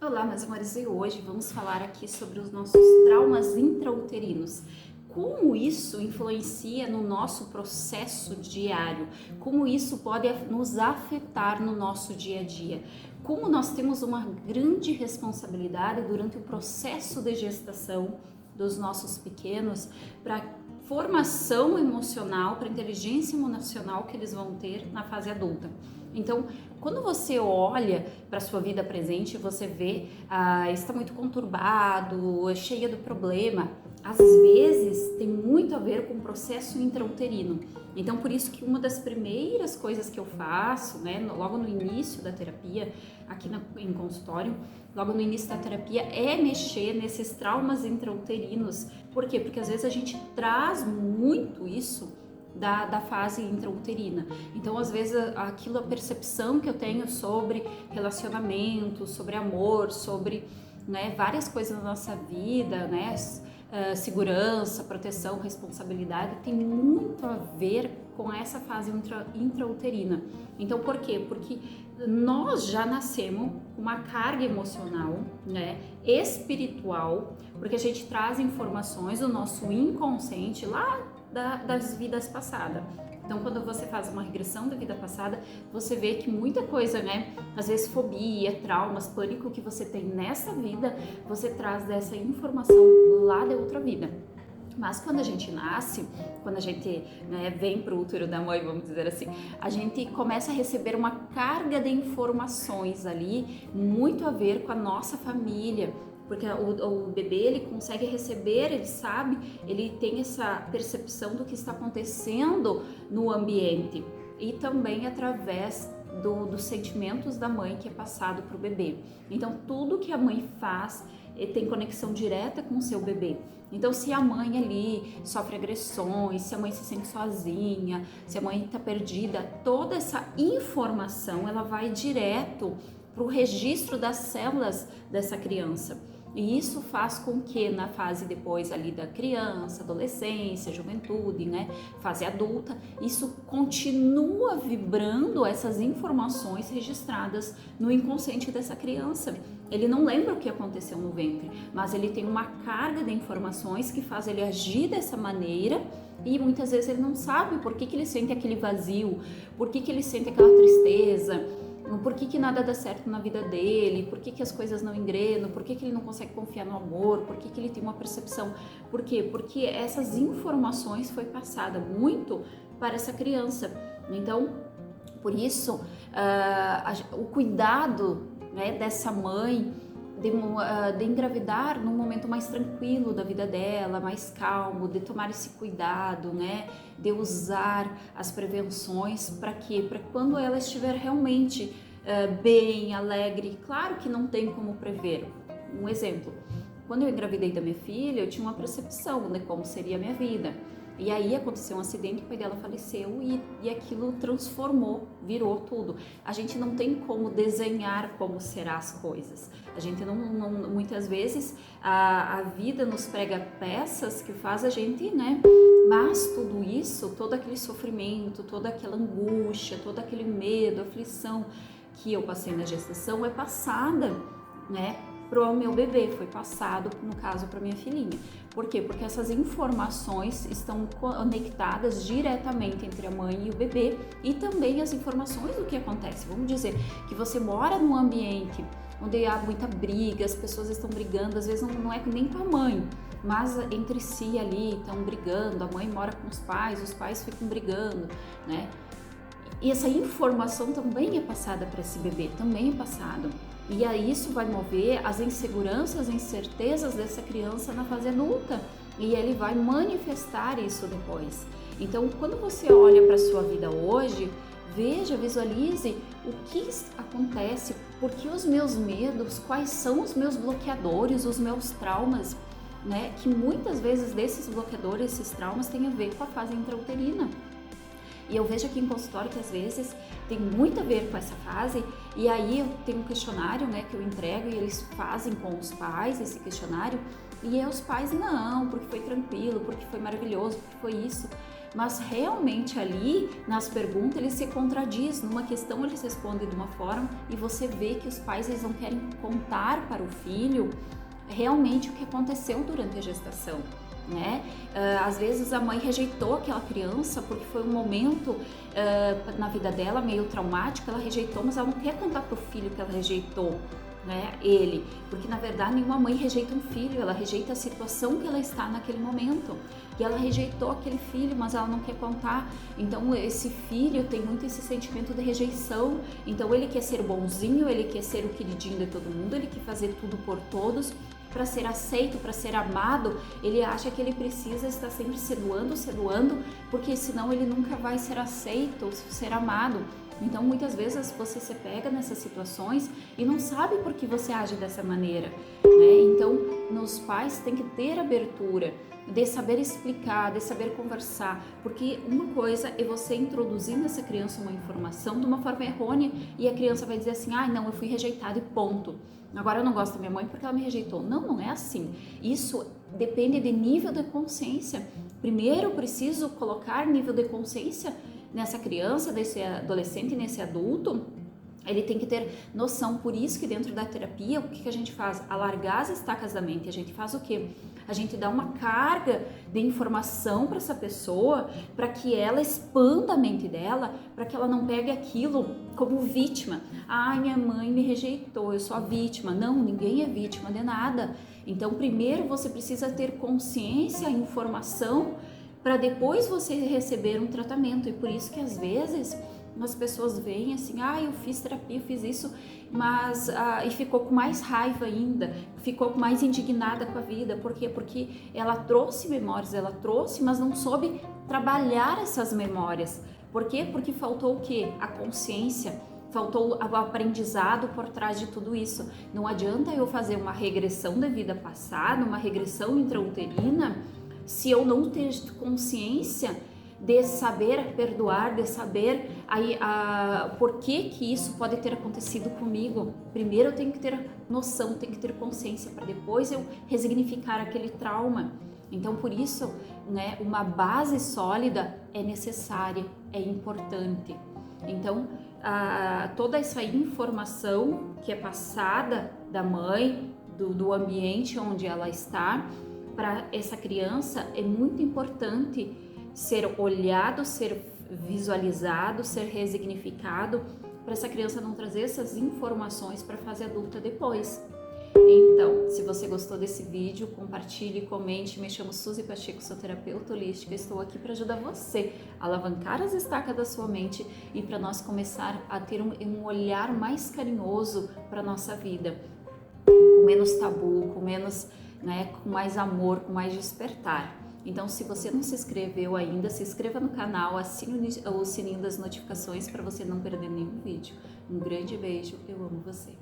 Olá, meus amores, e hoje vamos falar aqui sobre os nossos traumas intrauterinos. Como isso influencia no nosso processo diário? Como isso pode nos afetar no nosso dia a dia? Como nós temos uma grande responsabilidade durante o processo de gestação dos nossos pequenos para formação emocional, para inteligência emocional que eles vão ter na fase adulta. Então, quando você olha para a sua vida presente, você vê, está muito conturbado, é cheia de problema. Às vezes tem muito a ver com o processo intrauterino. Então, por isso que uma das primeiras coisas que eu faço, né, logo no início da terapia, aqui em consultório, logo no início da terapia, é mexer nesses traumas intrauterinos. Por quê? Porque às vezes a gente traz muito isso da fase intrauterina. Então, às vezes, a percepção que eu tenho sobre relacionamento, sobre amor, sobre, né, várias coisas na nossa vida, né, segurança, proteção, responsabilidade, tem muito a ver com essa fase intrauterina. Então, por quê? Porque nós já nascemos com uma carga emocional, né, espiritual, porque a gente traz informações do nosso inconsciente lá das vidas passadas. Então, quando você faz uma regressão da vida passada, você vê que muita coisa, né, às vezes fobia, traumas, pânico que você tem nessa vida, você traz dessa informação lá da outra vida. Mas quando a gente nasce, quando a gente, né, vem para o útero da mãe, vamos dizer assim, a gente começa a receber uma carga de informações ali, muito a ver com a nossa família, porque o bebê, ele consegue receber, ele sabe, ele tem essa percepção do que está acontecendo no ambiente e também através dos sentimentos da mãe que é passado para o bebê. Então, tudo que a mãe faz tem conexão direta com o seu bebê. Então, se a mãe ali sofre agressões, se a mãe se sente sozinha, se a mãe está perdida, toda essa informação ela vai direto para o registro das células dessa criança. E isso faz com que na fase depois ali da criança, adolescência, juventude, né, fase adulta, isso continua vibrando essas informações registradas no inconsciente dessa criança. Ele não lembra o que aconteceu no ventre, mas ele tem uma carga de informações que faz ele agir dessa maneira e muitas vezes ele não sabe por que ele sente aquele vazio, por que ele sente aquela tristeza, por que nada dá certo na vida dele, por que as coisas não engrenam, por que ele não consegue confiar no amor, por que ele tem uma percepção. Por quê? Porque essas informações foi passada muito para essa criança. Então, por isso, o cuidado, né, dessa mãe de engravidar num momento mais tranquilo da vida dela, mais calmo, de tomar esse cuidado, né, de usar as prevenções para quê? Para quando ela estiver realmente bem, alegre. Claro que não tem como prever. Um exemplo, quando eu engravidei da minha filha, eu tinha uma percepção de como seria a minha vida. E aí aconteceu um acidente, o pai dela faleceu e aquilo transformou, virou tudo. A gente não tem como desenhar como serão as coisas. A gente não muitas vezes a vida nos prega peças que faz a gente, né? Mas tudo isso, todo aquele sofrimento, toda aquela angústia, todo aquele medo, aflição que eu passei na gestação é passada, né, para o meu bebê, foi passado, no caso, para minha filhinha. Por quê? Porque essas informações estão conectadas diretamente entre a mãe e o bebê e também as informações do que acontece. Vamos dizer que você mora num ambiente onde há muita briga, as pessoas estão brigando, às vezes não é nem com a mãe, mas entre si ali estão brigando, a mãe mora com os pais ficam brigando, né? E essa informação também é passada para esse bebê, também é passado. E aí isso vai mover as inseguranças, incertezas dessa criança na fase adulta. E ele vai manifestar isso depois. Então, quando você olha para a sua vida hoje, visualize o que acontece, por que os meus medos, quais são os meus bloqueadores, os meus traumas, né? Que muitas vezes desses bloqueadores, esses traumas têm a ver com a fase intrauterina. E eu vejo aqui em consultório que às vezes tem muito a ver com essa fase, e aí eu tenho um questionário, né, que eu entrego e eles fazem com os pais esse questionário, e os pais não, porque foi tranquilo, porque foi maravilhoso, porque foi isso. mas realmente ali nas perguntas ele se contradiz, numa questão eles respondem de uma forma e você vê que os pais eles não querem contar para o filho realmente o que aconteceu durante a gestação, né? Às vezes a mãe rejeitou aquela criança porque foi um momento na vida dela meio traumático, ela rejeitou, mas ela não quer contar para o filho que ela rejeitou, né, ele, porque na verdade nenhuma mãe rejeita um filho, ela rejeita a situação que ela está naquele momento, e ela rejeitou aquele filho, mas ela não quer contar. Então esse filho tem muito esse sentimento de rejeição, então ele quer ser bonzinho, ele quer ser o queridinho de todo mundo, ele quer fazer tudo por todos, para ser aceito, para ser amado. Ele acha que ele precisa estar sempre se doando, porque senão ele nunca vai ser aceito ou ser amado. Então muitas vezes você se pega nessas situações e não sabe por que você age dessa maneira, né? Então nos pais tem que ter abertura de saber explicar, de saber conversar, porque uma coisa é você introduzir nessa criança uma informação de uma forma errônea e a criança vai dizer assim, não, eu fui rejeitado e ponto. Agora eu não gosto da minha mãe porque ela me rejeitou. Não, não é assim. Isso depende de nível de consciência. Primeiro eu preciso colocar nível de consciência nessa criança, desse adolescente, nesse adulto. Ele tem que ter noção, por isso que dentro da terapia, o que a gente faz? Alargar as estacas da mente. A gente faz o quê? A gente dá uma carga de informação para essa pessoa, para que ela expanda a mente dela, para que ela não pegue aquilo como vítima. Minha mãe me rejeitou, eu sou a vítima. Não, ninguém é vítima de nada. Então, primeiro você precisa ter consciência, informação, para depois você receber um tratamento. E por isso que às vezes as pessoas veem assim, eu fiz terapia, eu fiz isso, mas e ficou com mais raiva ainda, ficou mais indignada com a vida. Por quê? Porque ela trouxe memórias, mas não soube trabalhar essas memórias. Por quê? Porque faltou o quê? A consciência, faltou o aprendizado por trás de tudo isso. Não adianta eu fazer uma regressão da vida passada, uma regressão intrauterina, se eu não ter consciência de saber perdoar, de saber por que isso pode ter acontecido comigo. Primeiro eu tenho que ter noção, tenho que ter consciência, para depois eu resignificar aquele trauma. Então por isso, né, uma base sólida é necessária, é importante. Então toda essa informação que é passada da mãe, do ambiente onde ela está, para essa criança é muito importante ser olhado, ser visualizado, ser resignificado, para essa criança não trazer essas informações para a fase adulta depois. Então, se você gostou desse vídeo, compartilhe, comente. Me chamo Suzy Pacheco, sou terapeuta holística. Estou aqui para ajudar você a alavancar as estacas da sua mente e para nós começar a ter um olhar mais carinhoso para a nossa vida, com menos tabu, com menos, com mais amor, com mais despertar. Então, se você não se inscreveu ainda, se inscreva no canal, assine o sininho das notificações para você não perder nenhum vídeo. Um grande beijo, eu amo você.